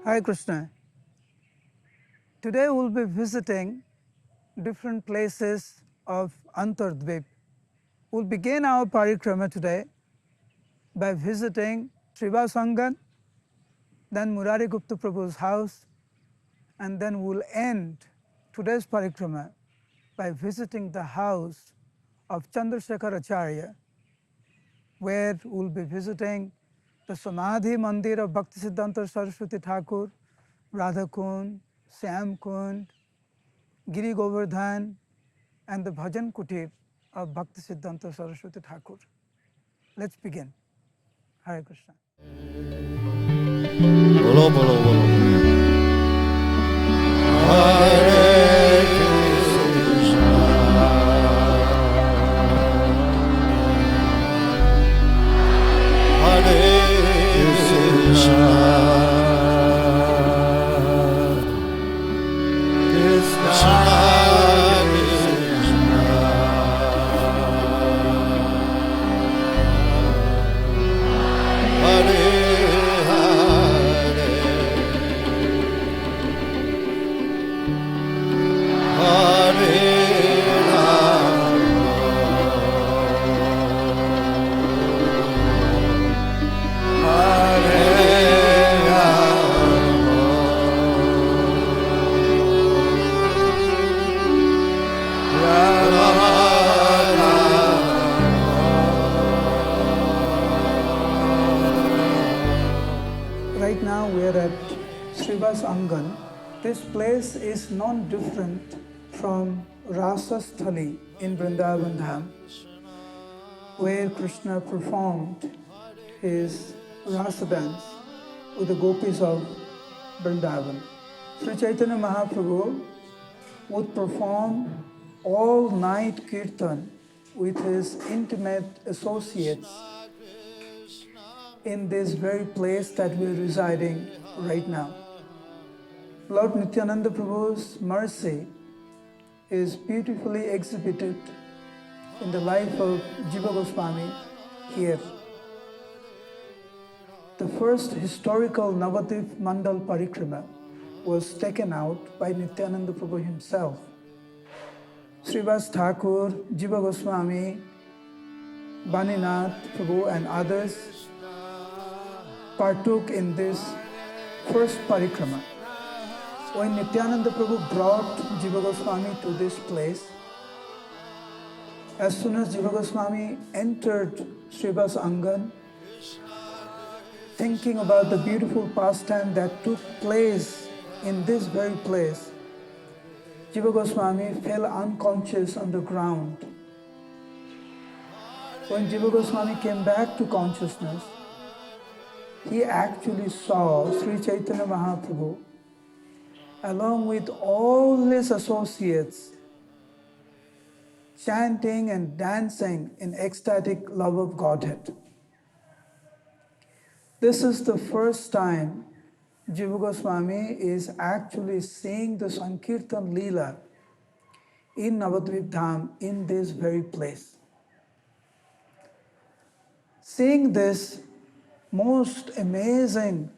Hare Krishna. Today we'll be visiting different places of Antardvip. We'll begin our parikrama today by visiting Srivasangan, then Murari Gupta Prabhu's house, and then we'll end today's parikrama by visiting the house of Chandrasekhar Acharya, where we'll be visiting the Samadhi Mandir of Bhaktisiddhanta Saraswati Thakur, Radha Kund, Syam Kund, Giri Govardhan, and the Bhajan Kutir of Bhaktisiddhanta Saraswati Thakur. Let's begin. Hare Krishna. Bolo, bolo, bolo. Hare Krishna. Hare Krishna. Krishna Krishna. Hare Right now we are at Srivasangan. This place is non-different from Rasasthali in Vrindavan Dham, where Krishna performed his rasa dance with the gopis of Vrindavan. Sri Chaitanya Mahaprabhu would perform all-night kirtan with his intimate associates in this very place that we are residing right now. Lord Nityananda Prabhu's mercy is beautifully exhibited in the life of Jiva Goswami here. The first historical Nabadwip Mandala Parikrama was taken out by Nityananda Prabhu himself. Srivas Thakur, Jiva Goswami, Baninath Prabhu and others partook in this first parikrama. When Nityananda Prabhu brought Jiva Goswami to this place, as soon as Jiva Goswami entered Srivasangan, thinking about the beautiful pastime that took place in this very place, Jiva Goswami fell unconscious on the ground. When Jiva Goswami came back to consciousness, he actually saw Sri Chaitanya Mahaprabhu along with all his associates chanting and dancing in ecstatic love of Godhead. This is the first time Jiva Goswami is actually seeing the Sankirtan Leela in Navadvip Dham in this very place. Seeing this most amazing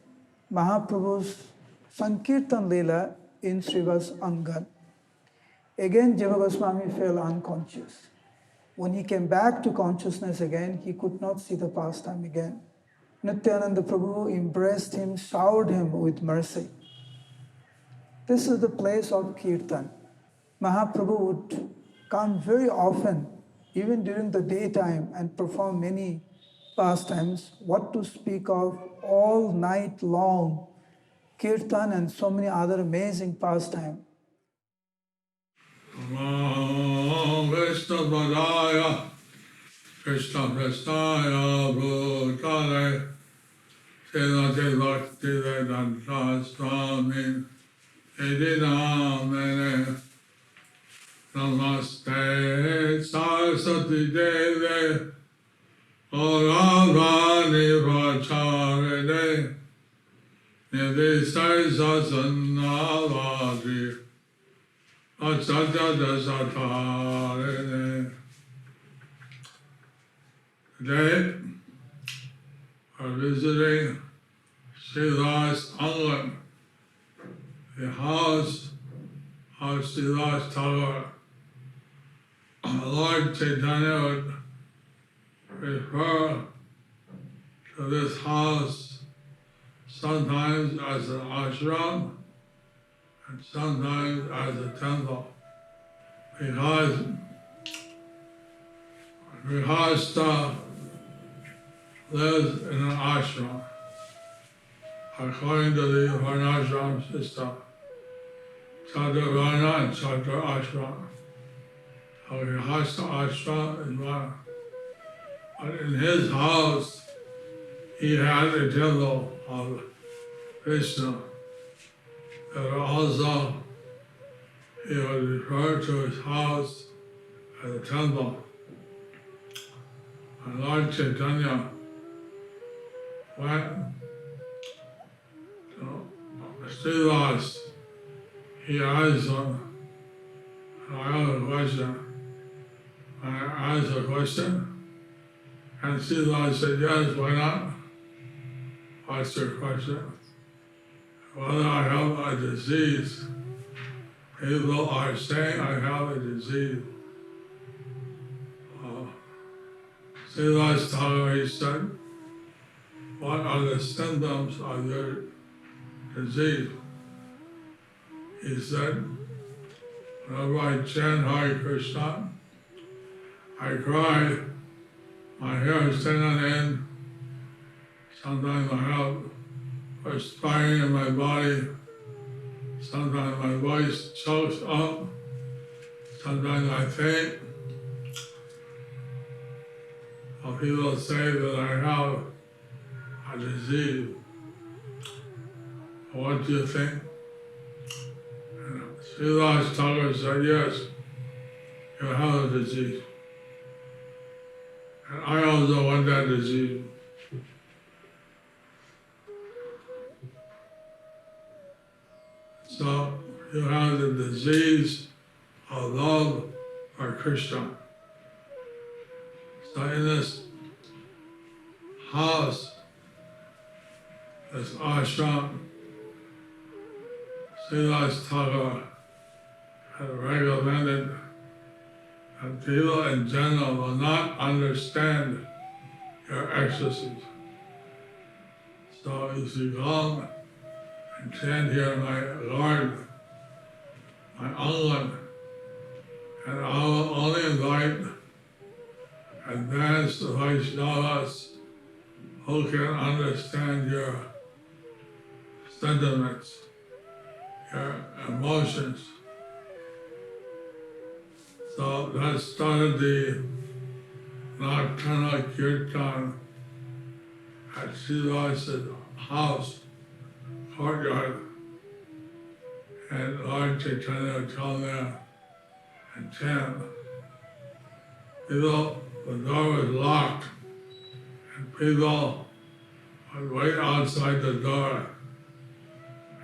Mahaprabhu's Sankirtan Leela in Srivasangan, again Jiva Goswami fell unconscious. When he came back to consciousness again, he could not see the pastime again. Nityananda Prabhu embraced him, showered him with mercy. This is the place of Kirtan. Mahaprabhu would come very often, even during the daytime, and perform many pastimes, what to speak of all night long Kirtan and so many other amazing pastimes. Krishna Padaya, Krishna Prasthaya, Bhutale, Srimati Bhakti Vedanta Swami, Idinamene, Namaste Saraswati Devi, Gauravani Vacharine, Nidhisai Sasannavadi, Acharya Satarine. Today, we're visiting Srivasangan. the house of Srila Thakur. Lord Chaitanya would refer to this house sometimes as an ashram and sometimes as a temple, because Grihastha lives in an ashram according to the Varnashram system, Chandra Varna and Chandra Ashram. So Grihastha ashram is one. But in his house, he had a temple of Krishna. But also, he would refer to his house as a temple. And Lord Chaitanya went to Srilas. He asked him, I have a question. I asked a question. And Srilas said, yes, why not? What's your question? Whether I have a disease. People are saying I have a disease. Srilas Thakur, he said, what are the symptoms of your disease? He said, whenever I chant Hare Krishna, I cry, my hair is standing on end, sometimes I have perspiring in my body, sometimes my voice chokes up, sometimes I faint. People say that I have a disease. What do you think? And Srila Thakur said, yes, you have a disease. And I also want that disease. So you have the disease of love for Krishna. So in this house, this ashram, Srila Thakur had recommended that people in general will not understand your ecstasies. So you should come and chant here, my Lord, my Angan, and I will only invite advanced Vaishnavas who can understand your sentiments, your emotions. So that started the nocturnal kirtan at Srivasa's house, courtyard. And Lord Chaitanya would come there and chant. People, the door was locked, and people would wait outside the door,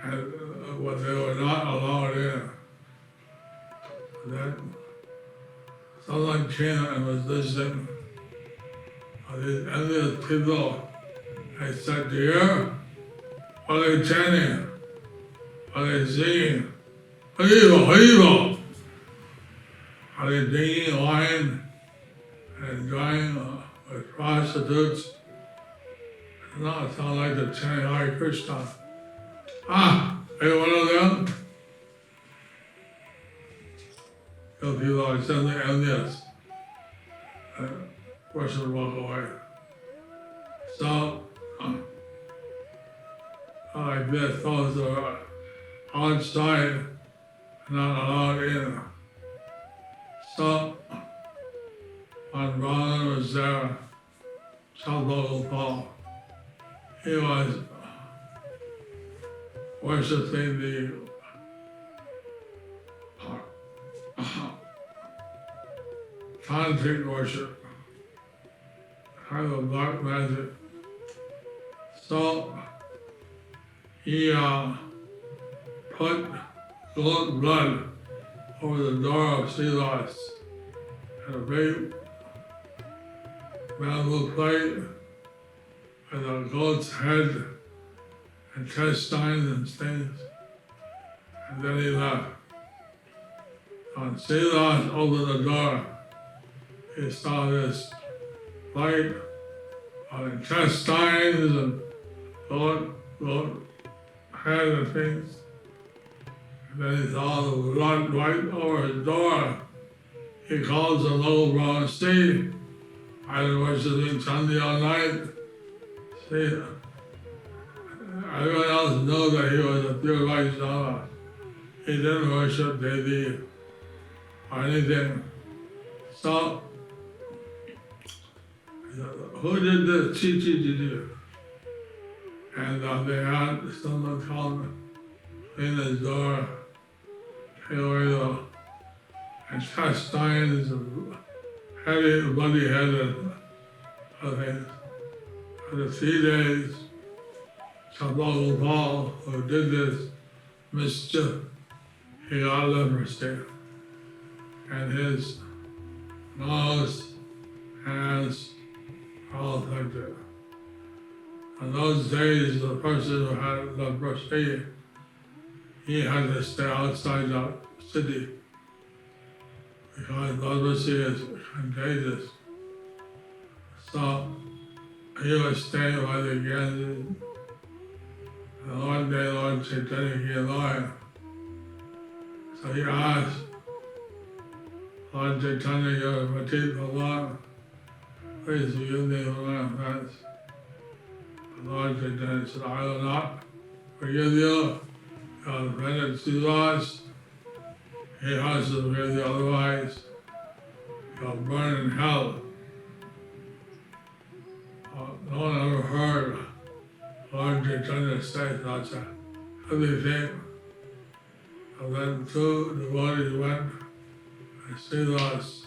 and they were not allowed in. Then someone came and was listening to these envious people. I said, do you hear? What are they chanting? What are they singing? Haribo, Haribo! Are they drinking wine and enjoying with prostitutes? It does not sound like the chanting Hare Krishna. Ah, are you one of them? Those people are simply envious. And the person would walk away. So, I guess those are outside, not allowed in. So, when Brahman was there, Chandra Paul, he was worshiping the tantric worship, kind of dark magic. So he put goat blood over the door of Silas and a big bamboo plate with a goat's head intestines and things. And then he left. When Silas opened the door, he saw this light on intestines and blood head and things. And then he saw the blood right over his door. He calls the low brown sea. I been worshiping Chandra all night. See, everyone else knew that he was a pure Vaishnava. He didn't worship deity or anything. So, who did this? Chi did it. And they had someone come in his door, take away the intestines and heavy, bloody headed things. For the 3 days, Chandra Paul, who did this mischief, he got leprosy. And his nose, hands, all affected. In those days, the person who had leprosy, he had to stay outside the city because leprosy is contagious. So he was staying by the Ganges. And one day, Lord Chaitanya came by. So he asked, Lord Chaitanya, you're a Matit Bhagavan, please forgive me for my offense. And Lord Chaitanya said, I will not forgive you. You have offended Silas. He has to forgive you, otherwise you'll burn in hell. No one ever heard Lord Chaitanya say such a heavy thing. And then two devotees went and Silas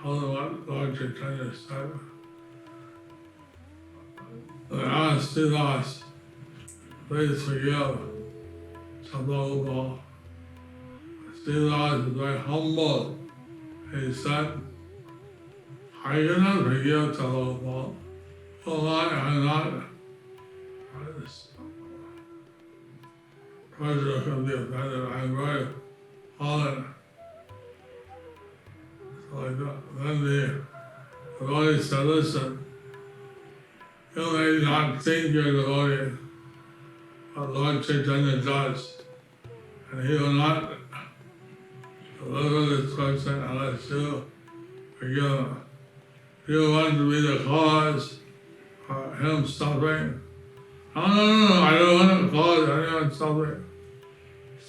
told them what Lord Chaitanya said. They asked Silas, please forgive Chandra. Silas was very humble. He said, I cannot forgive Chandra. Oh, I'm not. Pleasure can be offended. I'm very honored. So like that. Then the devotee said, listen, you may not think you're a devotee, but Lord Chaitanya does. And he will not deliver this person unless you forgive him. You want to be the cause of him suffering. No, I don't want to cause anyone suffering.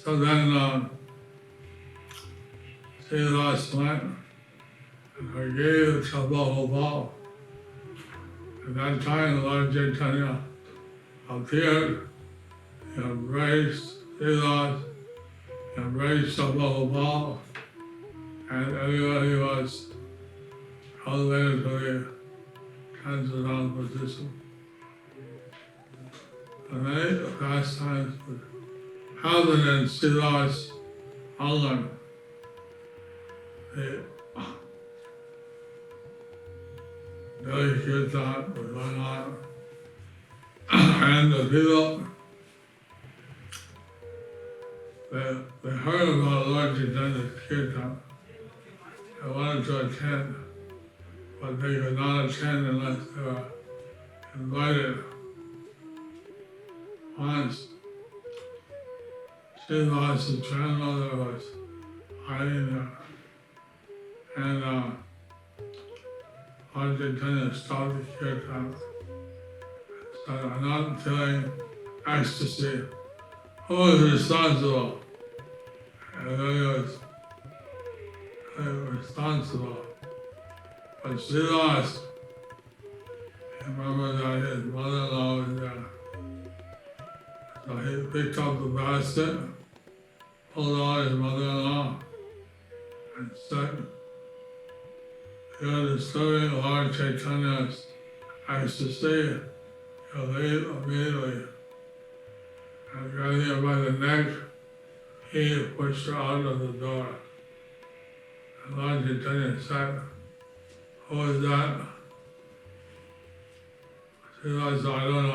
So then Silas went and forgave Chandra. At that time, Lord Chaitanya appeared. He embraced Silas, he embraced Chandra, and everybody was elevated to the transcendental position. And many pastimes would happen in Silas' Angan. The daily kirtan was going on. And the people, they heard about Lord Chaitanya's kirtan. They wanted to attend, but they could not attend unless they were invited. Once, Silas' grandmother was hiding there, and Lord Chaitanya stopped the kirtan. Said, I'm not feeling ecstasy. Who is responsible? And he was responsible. But Silas, he remembered that his mother-in-law was there. So he picked up the basket, pulled out his mother-in-law, and said, you're disturbing Lord Chaitanya's ecstasy. You'll leave immediately. And grabbing her by the neck, he pushed her out of the door. And Lord Chaitanya said, who is that? She said, I don't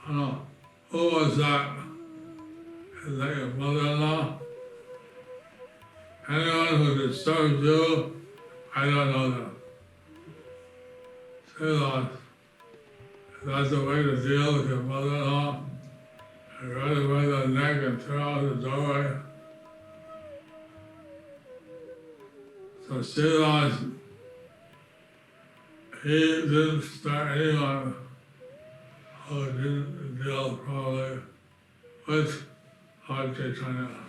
know. Who was that? is like a mother-in-law. Anyone who disturbs you, I don't know them. Say that. That's the way to deal with your mother-in-law. You grab her by the neck and throw out the doorway. So Silas, he didn't start anyone who didn't deal properly with Lord Chaitanya.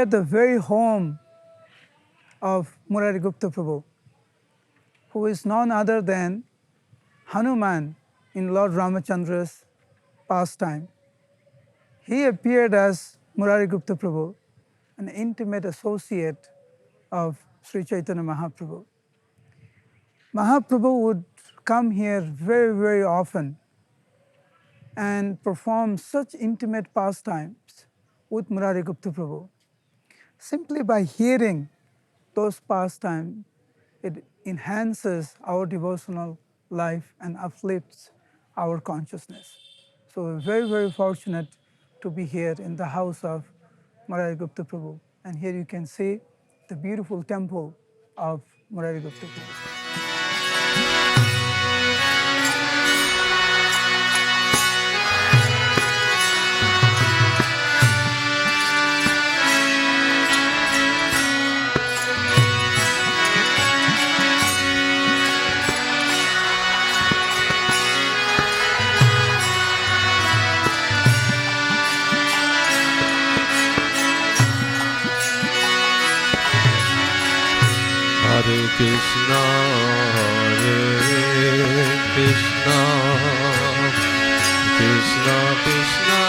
at the very home of Murari Gupta Prabhu, who is none other than Hanuman in Lord Ramachandra's pastime. He appeared as Murari Gupta Prabhu, an intimate associate of Sri Chaitanya Mahaprabhu. Mahaprabhu would come here very, very often and perform such intimate pastimes with Murari Gupta Prabhu. Simply by hearing those pastimes, it enhances our devotional life and uplifts our consciousness. So we're very, very fortunate to be here in the house of Murari Gupta Prabhu. And here you can see the beautiful temple of Murari Gupta Prabhu. Hare Krishna, Krishna Krishna,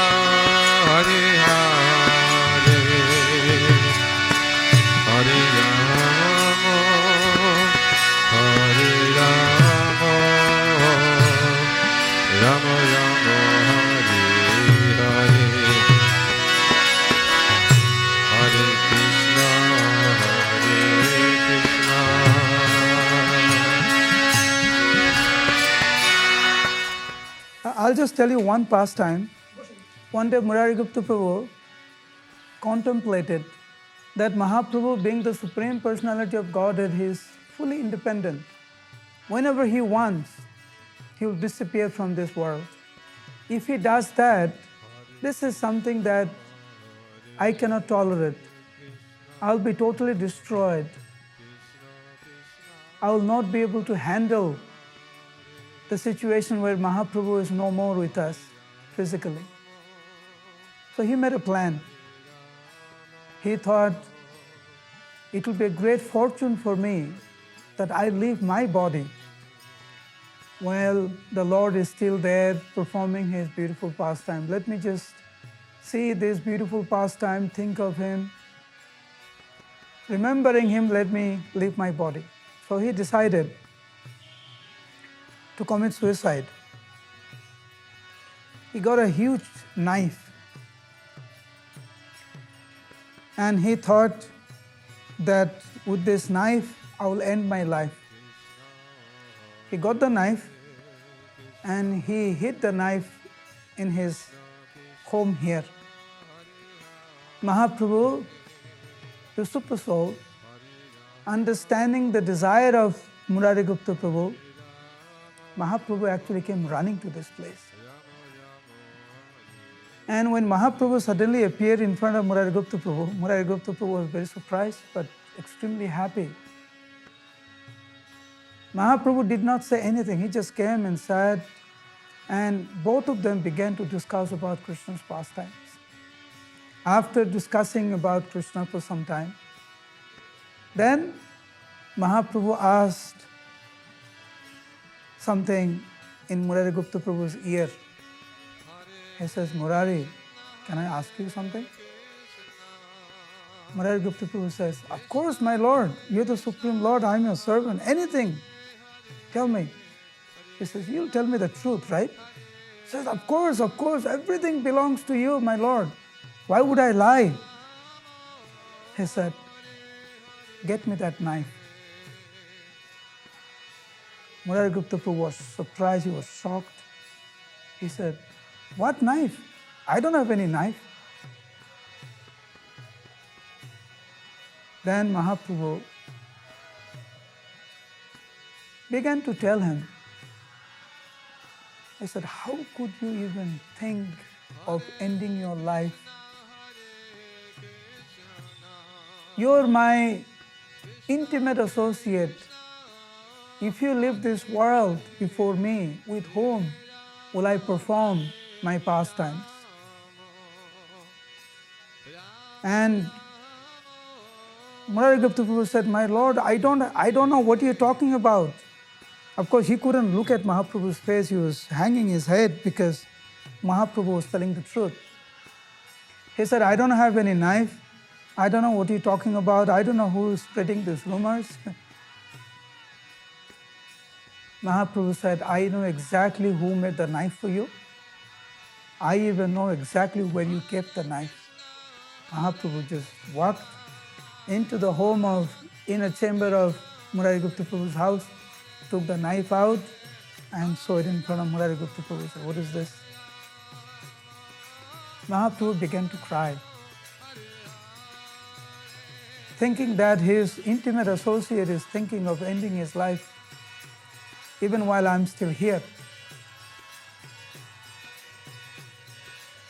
Hare Hare, Hare Rama, Hare Rama, Rama Rama, Hare Hare, Hare Krishna, Hare Krishna. I'll just tell you one pastime. One day Murari Gupta Prabhu contemplated that Mahaprabhu, being the Supreme Personality of Godhead, he is fully independent. Whenever he wants, he will disappear from this world. If he does that, this is something that I cannot tolerate. I'll be totally destroyed. I will not be able to handle the situation where Mahaprabhu is no more with us physically. So he made a plan. He thought, it will be a great fortune for me that I leave my body while the Lord is still there performing His beautiful pastime. Let me just see this beautiful pastime, think of Him. Remembering Him, let me leave my body. So he decided to commit suicide. He got a huge knife and he thought that with this knife I will end my life. He got the knife and he hid the knife in his home here. Mahaprabhu, the Super Soul, understanding the desire of Murari Gupta Prabhu, Mahaprabhu actually came running to this place. And when Mahaprabhu suddenly appeared in front of Murari Gupta Prabhu was very surprised but extremely happy. Mahaprabhu did not say anything, he just came and sat, and both of them began to discuss about Krishna's pastimes. After discussing about Krishna for some time, then Mahaprabhu asked something in Murari Gupta Prabhu's ear. He says, Murari, can I ask you something? Murari Gupta Prabhu says, of course, my Lord, you're the Supreme Lord, I'm your servant, anything, tell me. He says, you'll tell me the truth, right? He says, of course, everything belongs to you, my Lord. Why would I lie? He said, get me that knife. Murari Gupta Prabhu was surprised, he was shocked. He said, what knife? I don't have any knife. Then Mahaprabhu began to tell him. He said, how could you even think of ending your life? You're my intimate associate. If you leave this world before me, with whom will I perform my pastimes? And Murari Gupta Prabhu said, "My Lord, I don't know what you're talking about." Of course, he couldn't look at Mahaprabhu's face. He was hanging his head because Mahaprabhu was telling the truth. He said, "I don't have any knife. I don't know what you're talking about. I don't know who is spreading these rumors." Mahaprabhu said, "I know exactly who made the knife for you. I even know exactly where you kept the knife." Mahaprabhu just walked into the home of inner chamber of Murari Gupta Prabhu's house, took the knife out and saw it in front of Murari Gupta Prabhu. He said, "What is this?" Mahaprabhu began to cry, thinking that his intimate associate is thinking of ending his life even while I'm still here.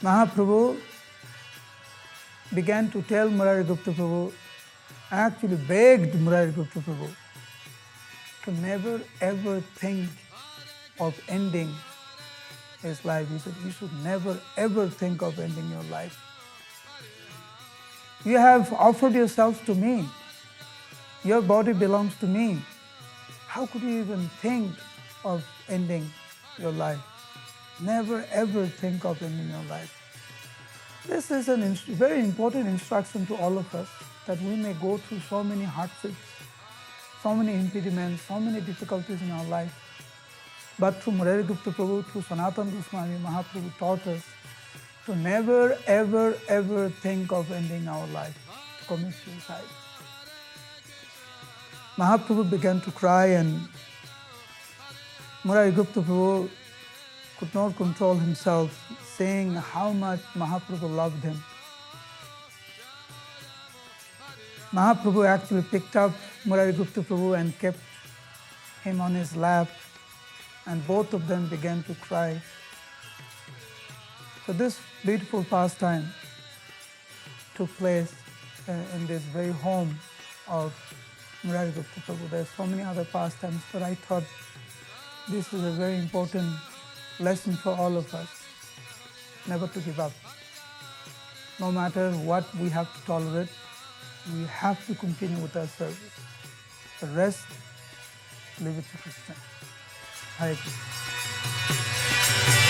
Mahaprabhu began to tell Murari Gupta Prabhu, actually begged Murari Gupta Prabhu to never ever think of ending his life. He said, "You should never ever think of ending your life. You have offered yourself to me. Your body belongs to me. How could you even think of ending your life? Never ever think of ending your life." This is a very important instruction to all of us, that we may go through so many hardships, so many impediments, so many difficulties in our life. But through Murari Gupta Prabhu, through Sanatana Goswami, Mahaprabhu taught us to never ever ever think of ending our life, to commit suicide. Mahaprabhu began to cry, and Murari Gupta Prabhu could not control himself, saying how much Mahaprabhu loved him. Mahaprabhu actually picked up Murari Gupta Prabhu and kept him on his lap, and both of them began to cry. So this beautiful pastime took place in this very home of Murari Gupta Prabhu. There are so many other pastimes, but I thought this is a very important lesson for all of us, never to give up. No matter what we have to tolerate, we have to continue with our service. The rest, leave it to Krishna. Hare Krishna.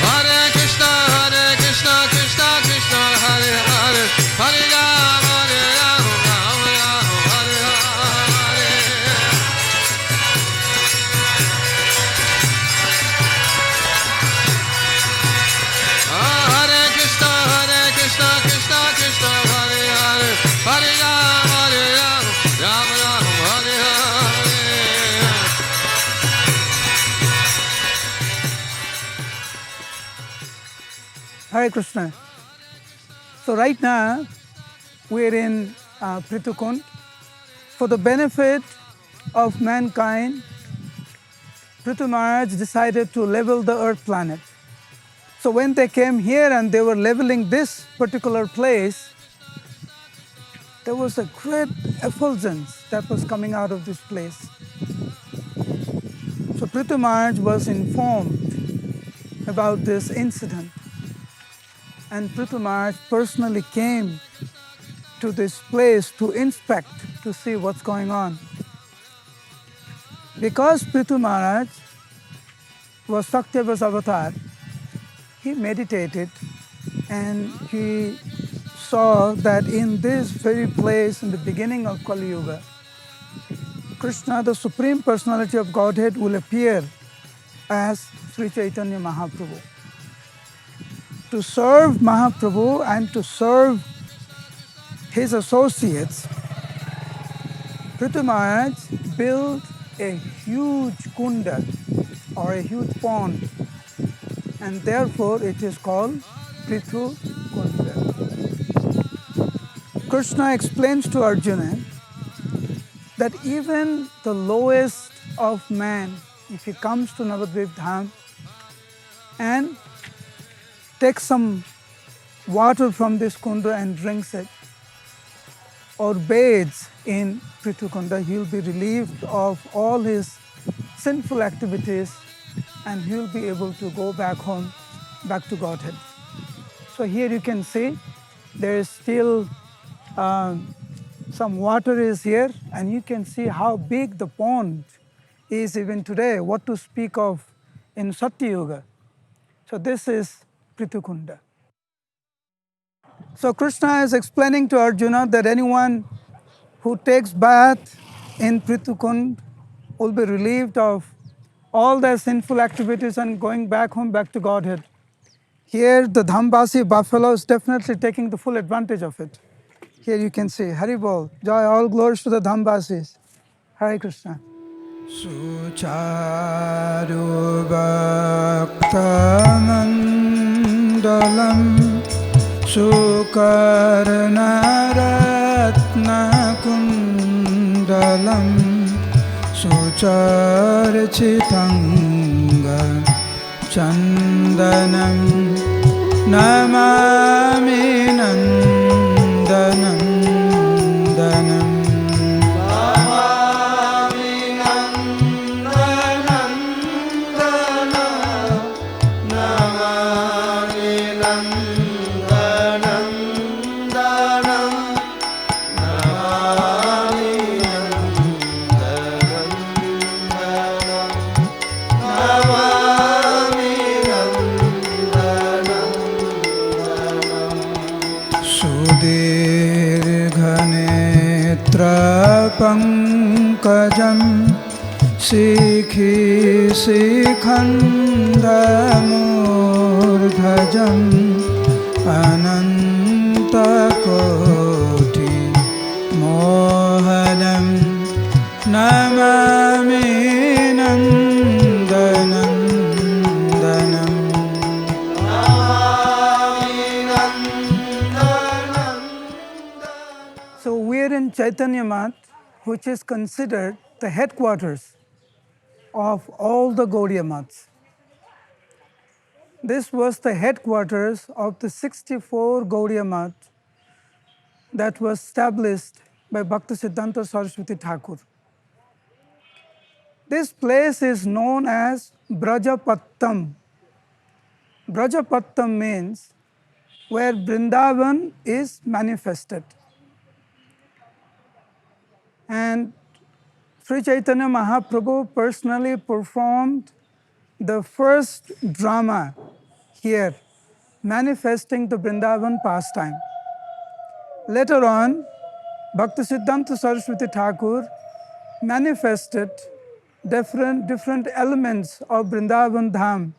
Hare Krishna, Hare Krishna, Krishna Krishna, Hare Hare, Hare Rama, Rama Rama, Hare Hare. Hare Krishna, Krishna Krishna, Hare Hare, Hare Rama, Rama Rama, Hare Hare. Hare Krishna. So right now, we're in Pritukund. For the benefit of mankind, Prithu Maharaj decided to level the earth planet. So when they came here and they were leveling this particular place, there was a great effulgence that was coming out of this place. So Prithu Maharaj was informed about this incident, and Prithu Maharaj personally came to this place to inspect, to see what's going on. Because Prithu Maharaj was Satyavas avatar, he meditated and he saw that in this very place, in the beginning of Kali Yuga, Krishna, the Supreme Personality of Godhead, will appear as Sri Chaitanya Mahaprabhu. To serve Mahaprabhu and to serve his associates, Prithu Maharaj built a huge kunda or a huge pond, and therefore it is called Prithu Kunda. Krishna explains to Arjuna that even the lowest of man, if he comes to Nabadwip Dham and takes some water from this kunda and drinks it, or bathes in Prithu Kunda, he will be relieved of all his sinful activities and he will be able to go back home, back to Godhead. So here you can see there is still some water is here, and you can see how big the pond is even today, what to speak of in Satyuga. So this is Pritukunda. So Krishna is explaining to Arjuna that anyone who takes bath in Pritukund will be relieved of all their sinful activities and going back home, back to Godhead. Here the Dhambasi buffalo is definitely taking the full advantage of it. Here you can see, Hari Bol, joy, all glories to the Dhambasis. Hare Krishna. Sucharu Bhaktamandalam Sukarnaratnakundalam Sucharchitanga Chandanam Namami Nandanam Danam Pankajam Sikhi Sikhandamurdhajam Anantakoti Mohanam Namami Nandanandanam. So we're in Chaitanya Math, which is considered the headquarters of all the Gaudiya Maths. This was the headquarters of the 64 Gaudiya Maths that was established by Bhaktisiddhanta Saraswati Thakur. This place is known as Brajapattam. Brajapattam means where Vrindavan is manifested. And Sri Chaitanya Mahaprabhu personally performed the first drama here, manifesting the Vrindavan pastime. Later on, Bhaktisiddhanta Saraswati Thakur manifested different elements of Vrindavan Dham,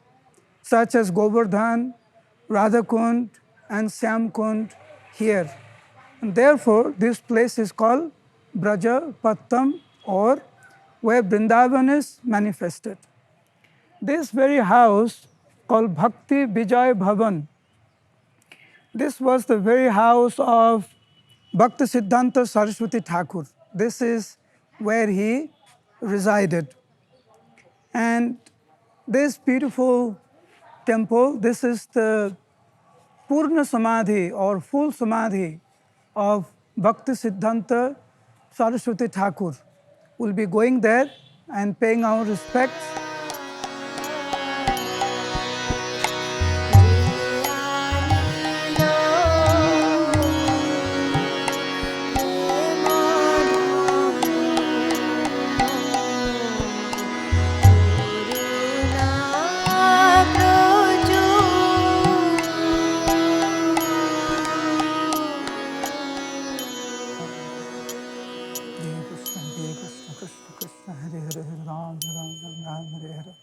such as Govardhan, Radhakund, and Syamkund here. And therefore, this place is called Brajapattam, or where Vrindavan is manifested. This very house called Bhakti Vijay Bhavan, this was the very house of Bhaktisiddhanta Saraswati Thakur. This is where he resided. And this beautiful temple, this is the Purna Samadhi or full Samadhi of Bhaktisiddhanta Saraswati Thakur. We'll be going there and paying our respects.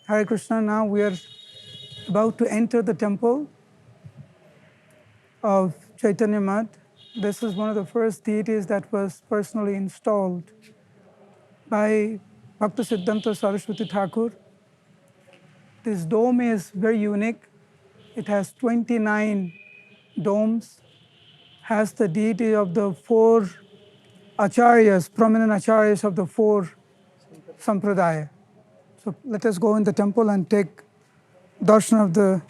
Hare Krishna, now we are about to enter the temple of Chaitanya Math. This is one of the first deities that was personally installed by Bhaktisiddhanta Saraswati Thakur. This dome is very unique. It has 29 domes, has the deity of the four acharyas, prominent acharyas of the four sampradaya. So let us go in the temple and take darshan of the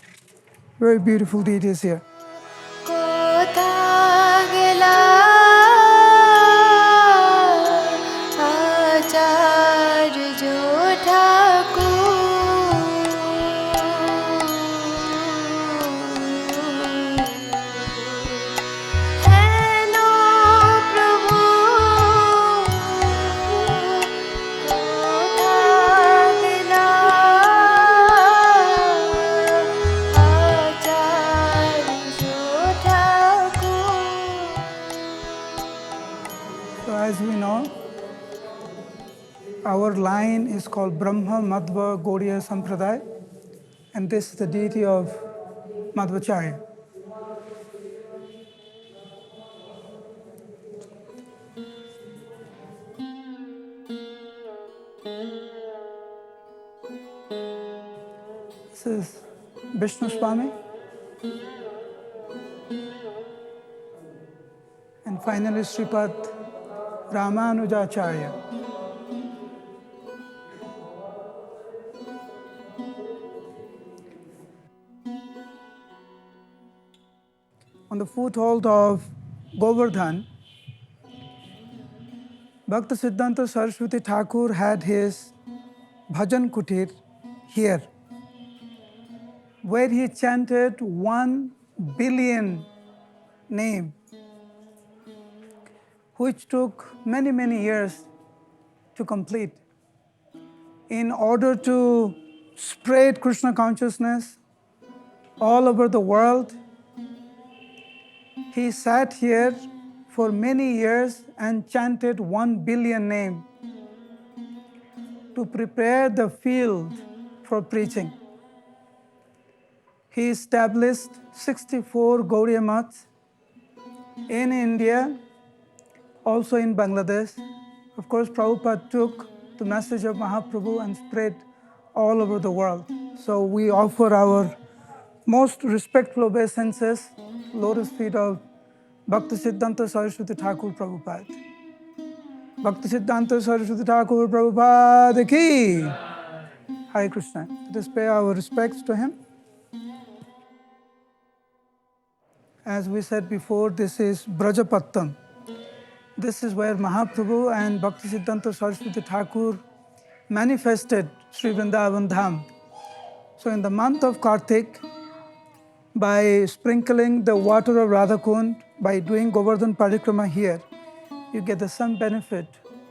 very beautiful deities here. line is called Brahma Madhva Gaudiya Sampradaya, and this is the deity of Madhvacharya. This is Vishnu Swami. And finally Sripad Ramanujacharya. On the foothold of Govardhan, Bhakta Siddhanta Saraswati Thakur had his bhajan kutir here, where he chanted 1 billion name, which took many, many years to complete. In order to spread Krishna consciousness all over the world, he sat here for many years and chanted 1 billion name to prepare the field for preaching. He established 64 Gaudiya Maths in India, also in Bangladesh. Of course, Prabhupada took the message of Mahaprabhu and spread all over the world. So we offer our most respectful obeisances, lotus feet of Bhakti Siddhanta Saraswati Thakur Prabhupada. Bhakti Siddhanta Saraswati Thakur Prabhupada ki. Hare Krishna. Let us pay our respects to him. As we said before, this is Brajapattam. This is where Mahaprabhu and Bhakti Siddhanta Saraswati Thakur manifested Sri Vrindavan Dham. So in the month of Kartik, by sprinkling the water of Radhakund, by doing Govardhan Parikrama here, you get the same benefit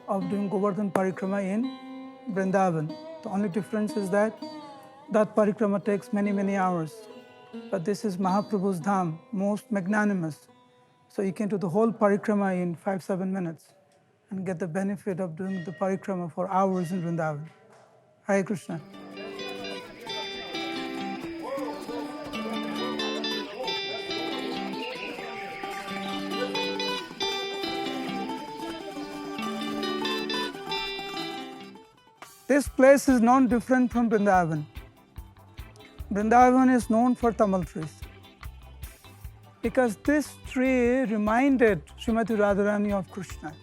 of doing Govardhan Parikrama in Vrindavan. The only difference is that Parikrama takes many, many hours. But this is Mahaprabhu's Dham, most magnanimous. So you can do the whole Parikrama in 5-7 minutes and get the benefit of doing the Parikrama for hours in Vrindavan. Hare Krishna. This place is known different from Vrindavan. Vrindavan is known for tamal trees, because this tree reminded Srimati Radharani of Krishna.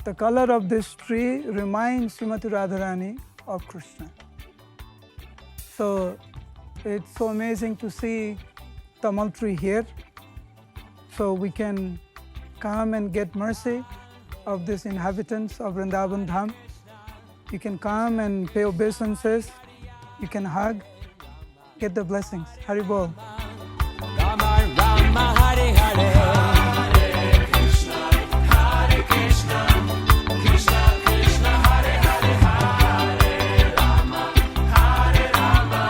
The color of this tree reminds Srimati Radharani of Krishna. So it's so amazing to see tamal tree here. So we can come and get mercy of these inhabitants of Vrindavan Dham. You can come and pay obeisances. You can hug, get the blessings. Hari Bol. Rama Rama Hare Hare. Hare Krishna, Hare Krishna, Krishna Krishna, Hare Hare, Hare Rama, Hare Rama,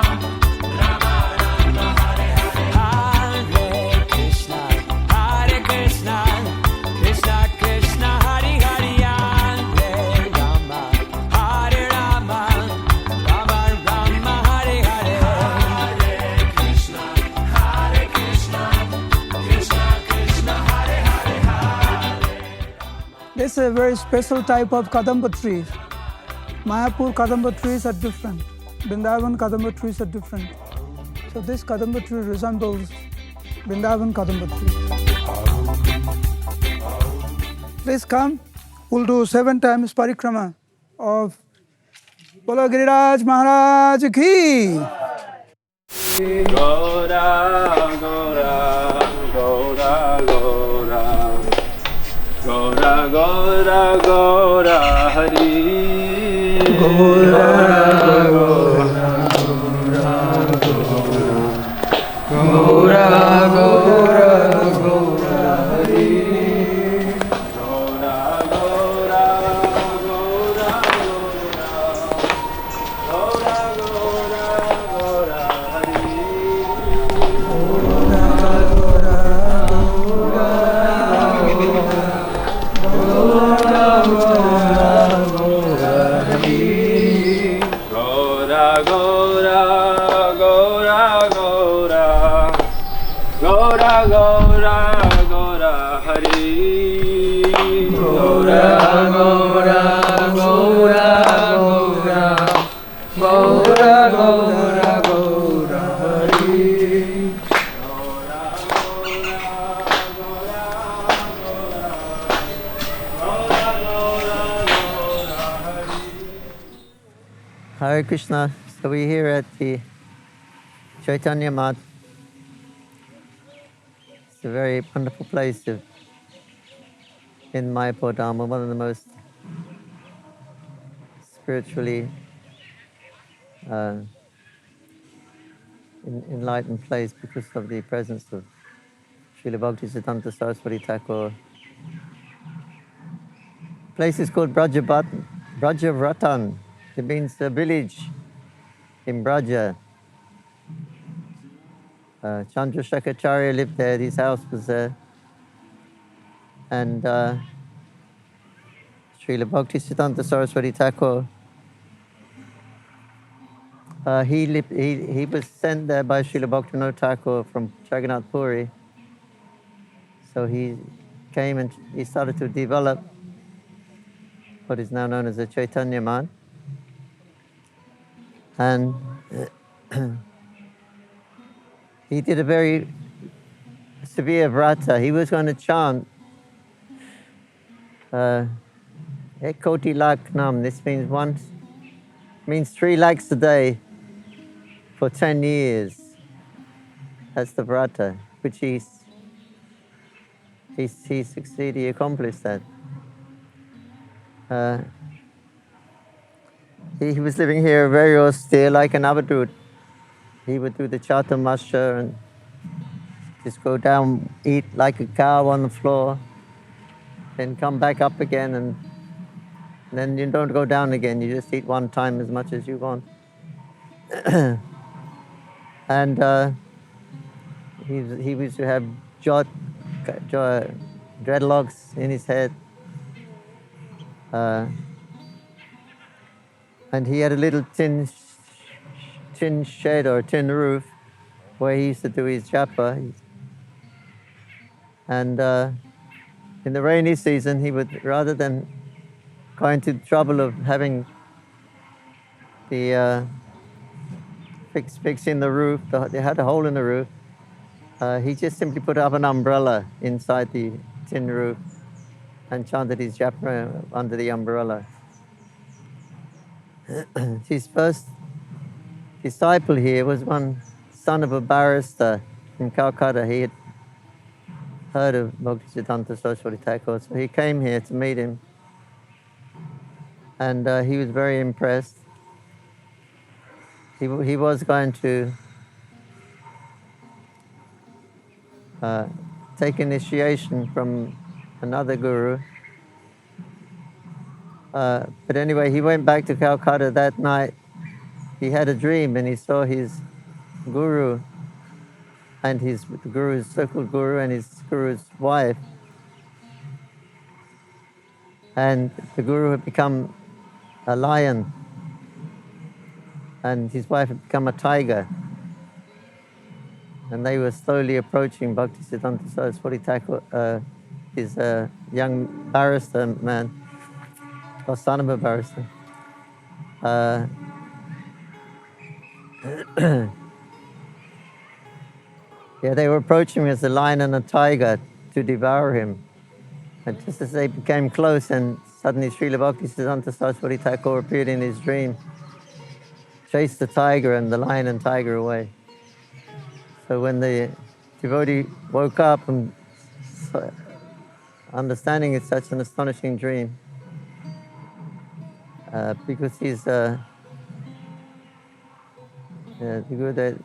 Rama Rama, Hare Hare. Hare Krishna, Hare Krishna, Krishna Krishna, Hare Hare, Hare Rama, Hare Rama, Rama Rama, Hare Hare. Hare Krishna, Hare Krishna, Krishna Krishna, Hare Hare, Hare. This is a very special type of kadamba trees. Mayapur kadamba trees are different. Vrindavan kadamba trees are different. So this kadamba tree resembles Vrindavan kadamba tree. Please come. We'll do 7 times parikrama of Bolo Giriraj Maharaj ki. Gora, Gora, Gora, Gora, Gora, Gora, Gora, Hari. Gora, Gora, Gora, Gora, Gora, Gora, Gora, Hari. Gora, Gora, Gora, Gora, Gora, Gora, Hari. Gora, Gora, Gora, Gora, Hari. Gora Gora Gora Gora Gora Hari Gora Gora Gora Gora Gora Gora Gora Hari Hare Krishna. So we're here at the Chaitanya Math. It's a very wonderful place in Mayapur Dhamma, one of the most spiritually uh, enlightened place because of the presence of Srila Bhaktisiddhanta Saraswati Thakur. The place is called Brajavratan. It means a village in Braja. Chandra lived there, his house was there. And Srila Bhaktisiddhanta Saraswati Thakur, he was sent there by Srila Bhaktivinoda Thakur from Jagannath Puri. So he came and he started to develop what is now known as the Chaitanya Math. And he did a very severe vrata. He was going to chant Ekoti Lakhnam. This means 3 lakhs a day for 10 years. That's the vrata, which he succeeded, he accomplished that. He was living here very austere, like an Nabadwip. He would do the Chaturmasya and just go down, eat like a cow on the floor, then come back up again, and then you don't go down again. You just eat one time as much as you want. And he used to have dreadlocks in his head. And he had a little tin shed or tin roof where he used to do his japa. And in the rainy season, he would, rather than going to the trouble of having the fixing the roof, they had a hole in the roof, he just simply put up an umbrella inside the tin roof and chanted his japa under the umbrella. His first disciple here was one son of a barrister in Calcutta. He had heard of Bhaktisiddhanta Saraswati Thakur, so he came here to meet him. And he was very impressed. He was going to take initiation from another guru. But anyway, he went back to Calcutta that night. He had a dream and he saw his guru and the guru's so-called guru and his guru's wife. And the guru had become a lion and his wife had become a tiger. And they were slowly approaching Bhaktisiddhanta Saraswati Thakur, his young barrister man, or son of a barrister. Yeah, they were approaching him as a lion and a tiger to devour him. And just as they became close, and suddenly Srila Bhaktisiddhanta Saraswati Thakur appeared in his dream, chased the tiger and the lion and tiger away. So when the devotee woke up and understanding it's such an astonishing dream, because he's the guru that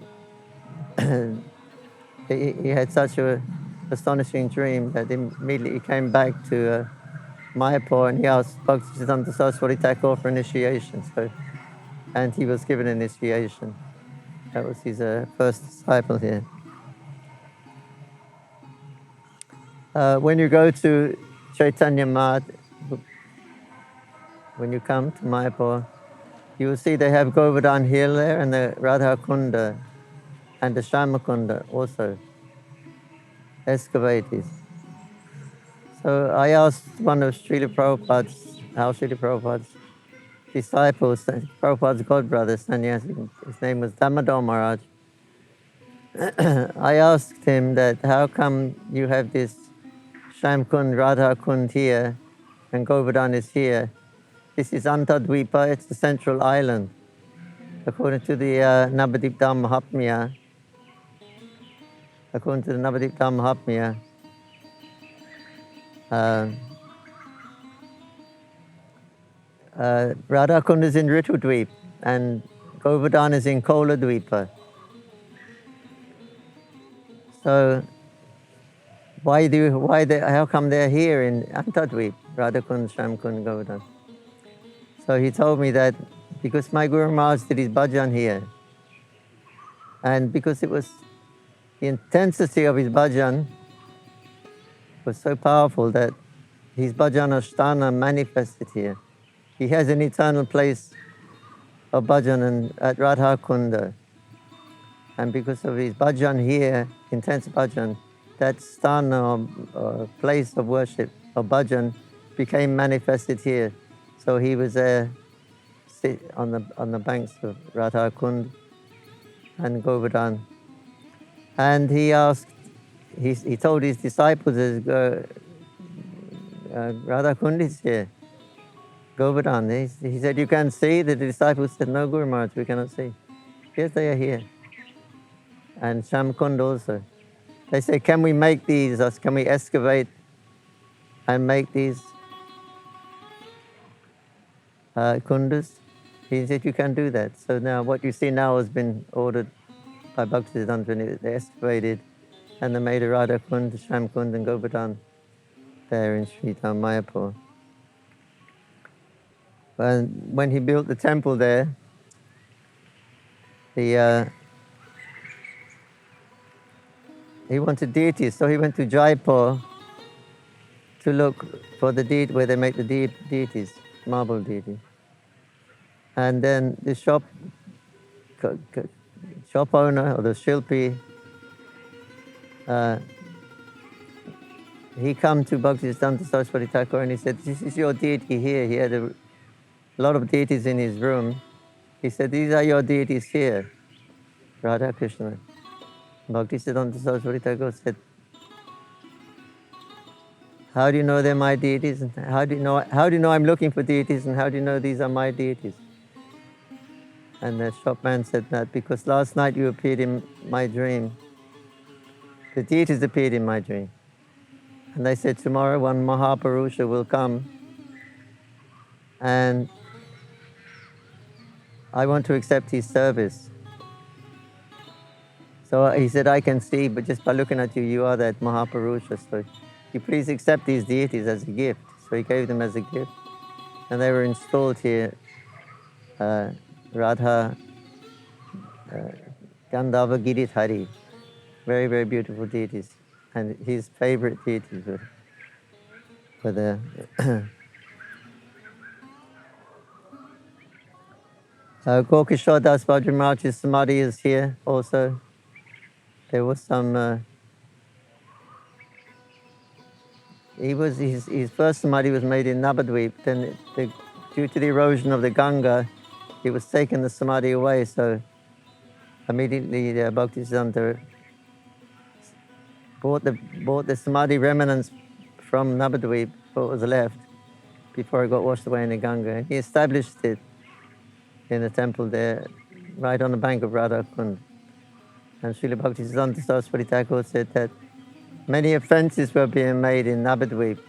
he had such an astonishing dream that immediately he came back to Mayapur and he asked Bhaktisiddhanta Saraswati Thakur for initiation. And he was given initiation. That was his first disciple here. When you go to Chaitanya Math, when you come to Mayapur, You will see they have Govardhan Hill there and the Radha Kunda and the Shamakunda also excavated. So I asked one of Srila Prabhupada's, how Srila Prabhupada's disciples, Prabhupada's godbrother, sannyasi, his name was Damodar Maharaj. I asked him that how come you have this Shamkund, Radha Kund here and Govardhan is here. This is Antadvipa, it's the central island. According to the Nabadwip Mahatmya, according to the Nabadwip Mahatmya, Radhakund is in Ritudvip and Govardhan is in Koladvipa. So how come they're here in Antadvip, Radhakund, Shamkund, Govardhan? So he told me that because my Guru Maharaj did his bhajan here, and because it was the intensity of his bhajan was so powerful that his bhajan ashtana manifested here. He has an eternal place of bhajan at Radha Kunda. And because of his bhajan here, intense bhajan, that sthana or place of worship of bhajan became manifested here. So he was there on the banks of Radha Kund and Govardhan. And he asked, he told his disciples, Radha Kund is here. Govardhan. He said, you can see? The disciples said, no, Guru Maharaj, we cannot see. Yes, they are here. And Shamkund also. They say, can we make these, or can we excavate and make these kundas? He said, you can do that. So now what you see now has been ordered by Bhaktisiddhanta. They excavated and they made a Radha Kund, Shamkund and Govardhan there in Sri Mayapur. And when he built the temple there, he wanted deities, so he went to Jaipur to look for the deity where they make the deities, marble deities. And then the shop owner or the shilpi, he come to Bhaktisiddhanta Saraswati Thakur and he said, this is your deity here. He had a lot of deities in his room. He said, these are your deities here, Radha Krishna. Bhaktisiddhanta Saraswati Thakur said, how do you know they're my deities? And how do you know I'm looking for deities? And how do you know these are my deities? And the shopman said that because last night you appeared in my dream. The deities appeared in my dream. And they said tomorrow one Mahaparusha will come and I want to accept his service. So he said, I can see, but just by looking at you, you are that Mahaparusha. So you please accept these deities as a gift. So he gave them as a gift. And they were installed here, Radha Gandhava Giridhari. Very, very beautiful deities. And his favorite deities were the Gokishore Das Bhadra Maharaj's samadhi is here also. There was some, his first samadhi was made in Nabadwip. Then due to the erosion of the Ganga, he was taken the samadhi away. So immediately the Bhaktisiddhanta bought the samadhi remnants from Nabadwip, what was left, before it got washed away in the Ganga. And he established it in the temple there, right on the bank of Radha Kund. And Srila Bhaktisiddhanta Saraswati Thakur said that many offenses were being made in Nabadwip,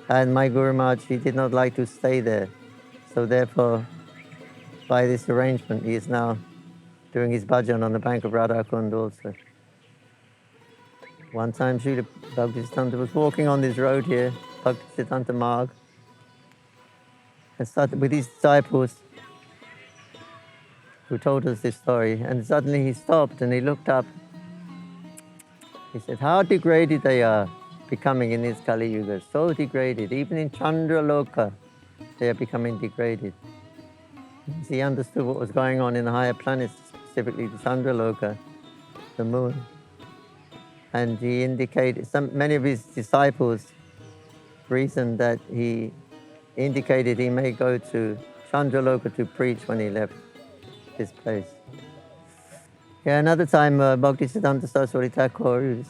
and my Guru Maharaj, he did not like to stay there. So therefore, by this arrangement, he is now doing his bhajan on the bank of Radha Kund also. One time, Srila Bhaktisiddhanta was walking on this road here, Bhaktisiddhanta Marg, and started with his disciples who told us this story. And suddenly he stopped and he looked up. He said, how degraded they are becoming in this Kali Yuga. So degraded. Even in Chandra Loka, they are becoming degraded. He understood what was going on in the higher planets, specifically the Chandra Loka, the moon. And he indicated, many of his disciples reasoned that he indicated he may go to Chandra Loka to preach when he left his place. Yeah, another time, Bhaktisiddhanta Saraswati Thakur,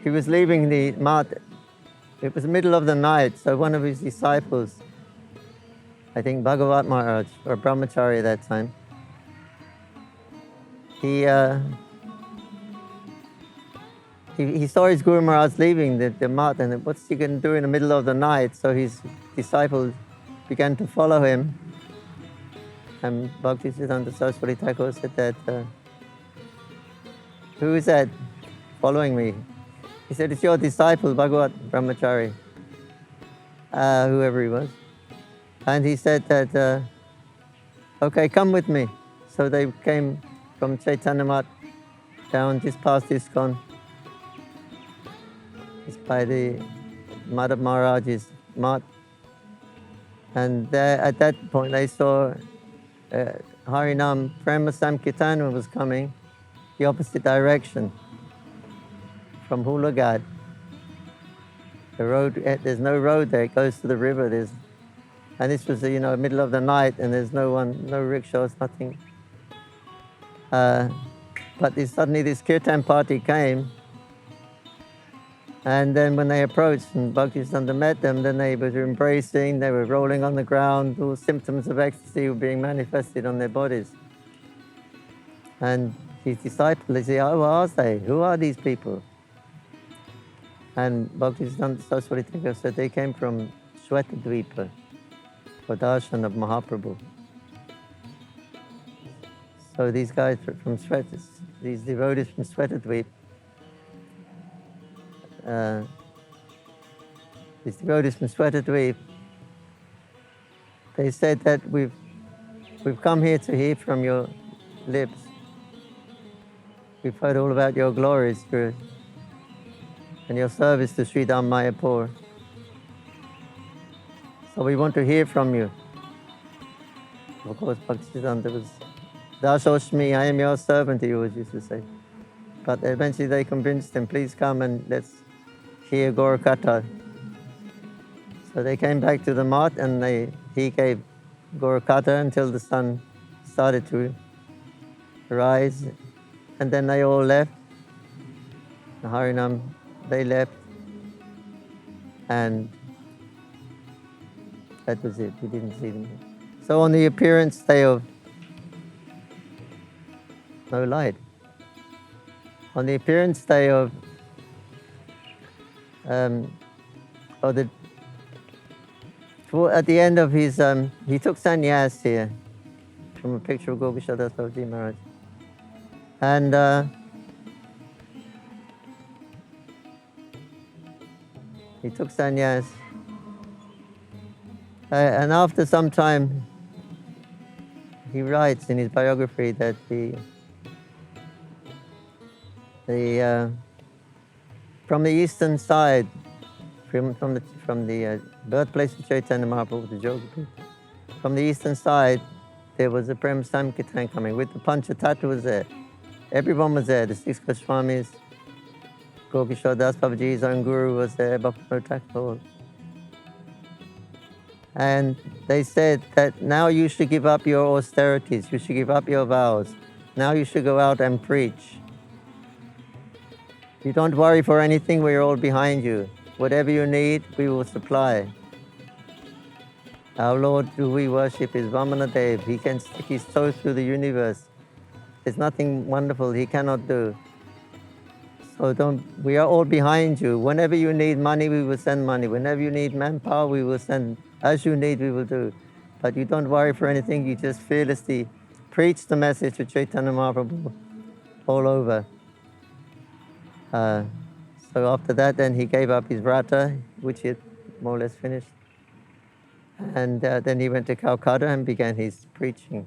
he was leaving the mat. It was the middle of the night, so one of his disciples, I think Bhagavat Maharaj, or Brahmachari at that time, he saw his Guru Maharaj leaving the mat, and what's he going to do in the middle of the night? So his disciples began to follow him. And Bhaktisiddhanta Saraswati Thakur said that, who is that following me? He said, it's your disciple, Bhagavat Brahmachari, whoever he was. And he said that, okay, come with me. So they came from Chaitanya Mat down just past ISKCON. It's by the Madhav Maharaj's mat. And there, at that point, they saw Harinam Prema Samkirtan was coming the opposite direction from Hulagad. The road, there's no road there, it goes to the river. And this was, middle of the night, and there's no rickshaws, nothing. But suddenly this kirtan party came, and then when they approached and Bhaktisiddhanta met them, then they were embracing, they were rolling on the ground, all symptoms of ecstasy were being manifested on their bodies. And his disciples, they say, oh, who are they? Who are these people? And Bhaktisiddhanta Saraswati Thakur said they came from Shwetadvipa, for darshan of Mahaprabhu. So these guys from these devotees from Shwetadvip, they said that we've come here to hear from your lips. We've heard all about your glories and your service to Sridham Mayapur. So we want to hear from you. Of course, Bhaktisiddhanta was, Dasoshmi, I am your servant, he always used to say. But eventually they convinced him, please come and let's hear Gaurakatha. So they came back to the mat and he gave Gaurakatha until the sun started to rise. And then they all left. The Harinam, they left. And that was it, we didn't see them. So on the appearance day of no light. On the appearance day of at the end of his, he took sannyas here from a picture of Gopishada Savji Maharaj. And he took sannyas. And after some time, he writes in his biography that from the eastern side, from the birthplace of Chaitanya Mahaprabhu, the Jogi, from the eastern side, there was a Prem Sankirtan coming with the Panchatattva there. Everyone was there, the six Goswamis, Gokishore Das Babaji's own guru was there, Bhaktivinoda Thakur. And they said that now you should give up your austerities, you should give up your vows. Now you should go out and preach. You don't worry for anything, we're all behind you. Whatever you need, we will supply. Our Lord, who we worship, is Vamanadev. He can stick his toes through the universe. There's nothing wonderful he cannot do. So we are all behind you. Whenever you need money, we will send money. Whenever you need manpower, we will send. As you need, we will do. But you don't worry for anything. You just fearlessly preach the message of Chaitanya Mahaprabhu all over. So after that, then he gave up his vrata, which he had more or less finished. And then he went to Calcutta and began his preaching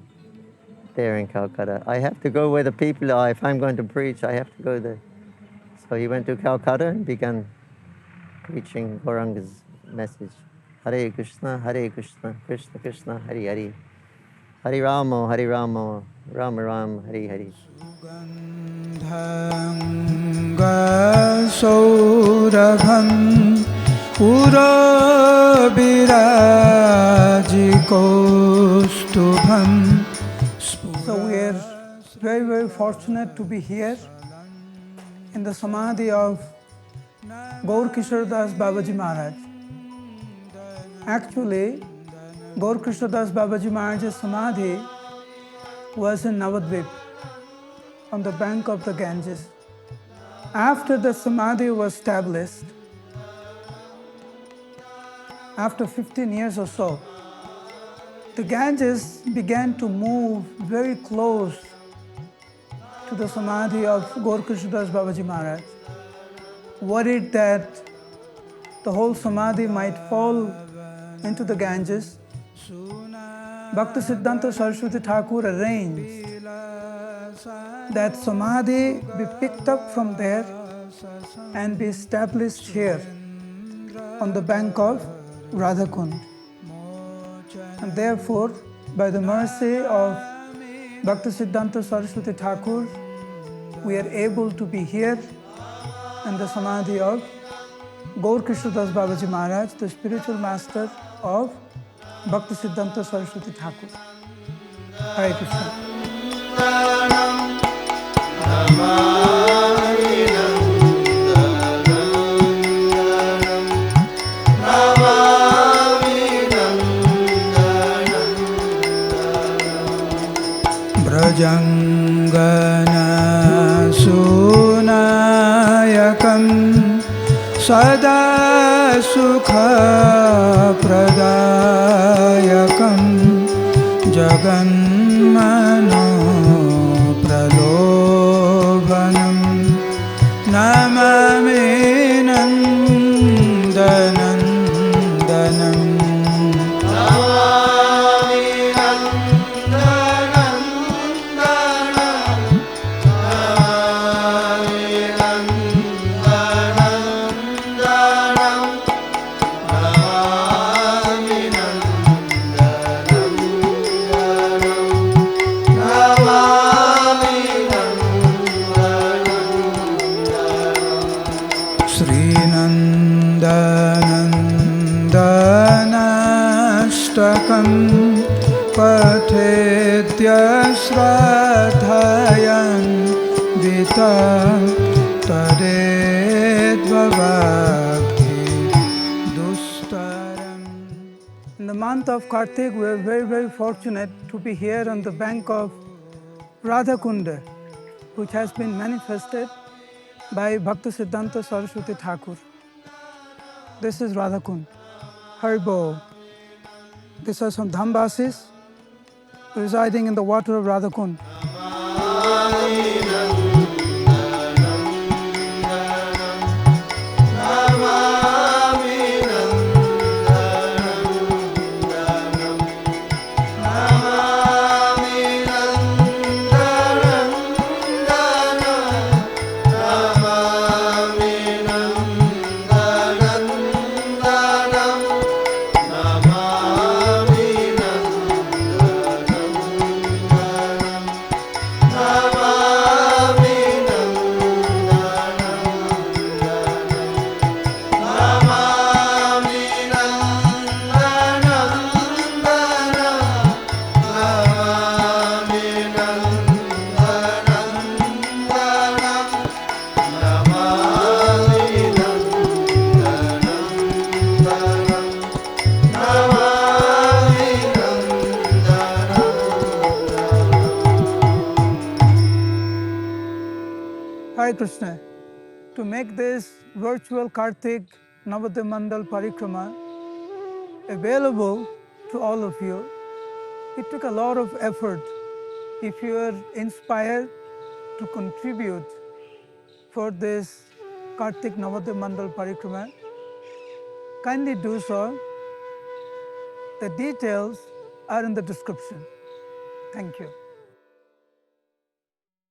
there in Calcutta. I have to go where the people are. If I'm going to preach, I have to go there. So he went to Calcutta and began preaching Gauranga's message. Hare Krishna, Krishna Krishna, Hare Hare. Hari Ramo, Hari Ramo, Ram Ram, Hari Hari. Saurabham Urabirajikostubham. So we are very, very fortunate to be here in the Samadhi of Gaur Kishore Das Babaji Maharaj. Actually, Gaur Kishore Das Babaji Maharaj's Samadhi was in Nabadwip, on the bank of the Ganges. After the Samadhi was established, after 15 years or so, the Ganges began to move very close to the Samadhi of Gaur Kishore Das Babaji Maharaj, worried that the whole Samadhi might fall into the Ganges. Bhaktisiddhanta Saraswati Thakur arranged that Samadhi be picked up from there and be established here on the bank of Radhakund. And therefore, by the mercy of Bhaktisiddhanta Saraswati Thakur, we are able to be here in the Samadhi of Gaur Kishore Das Babaji Maharaj, the spiritual master of Bhaktisiddhanta Saraswati Thakur. Hare Krishna. Brajangana Sunayakam Sada Sukha Pradayakam Jaganmano Pralobhanam Namami Nandanandanam. Srinandanandanashtakam pathetya shraddhayan vita tadedvavakti dustaram. In the month of Kartik, we are very, very fortunate to be here on the bank of Radhakunda, which has been manifested by Bhaktisiddhanta Saraswati Thakur. This is Radhakund. Haribol. These are some Dhambasis residing in the water of Radhakund. Hare Krishna. To make this virtual Kartik Nabadwip Mandala Parikrama available to all of you, it took a lot of effort. If you are inspired to contribute for this Kartik Nabadwip Mandala Parikrama, kindly do so. The details are in the description. Thank you.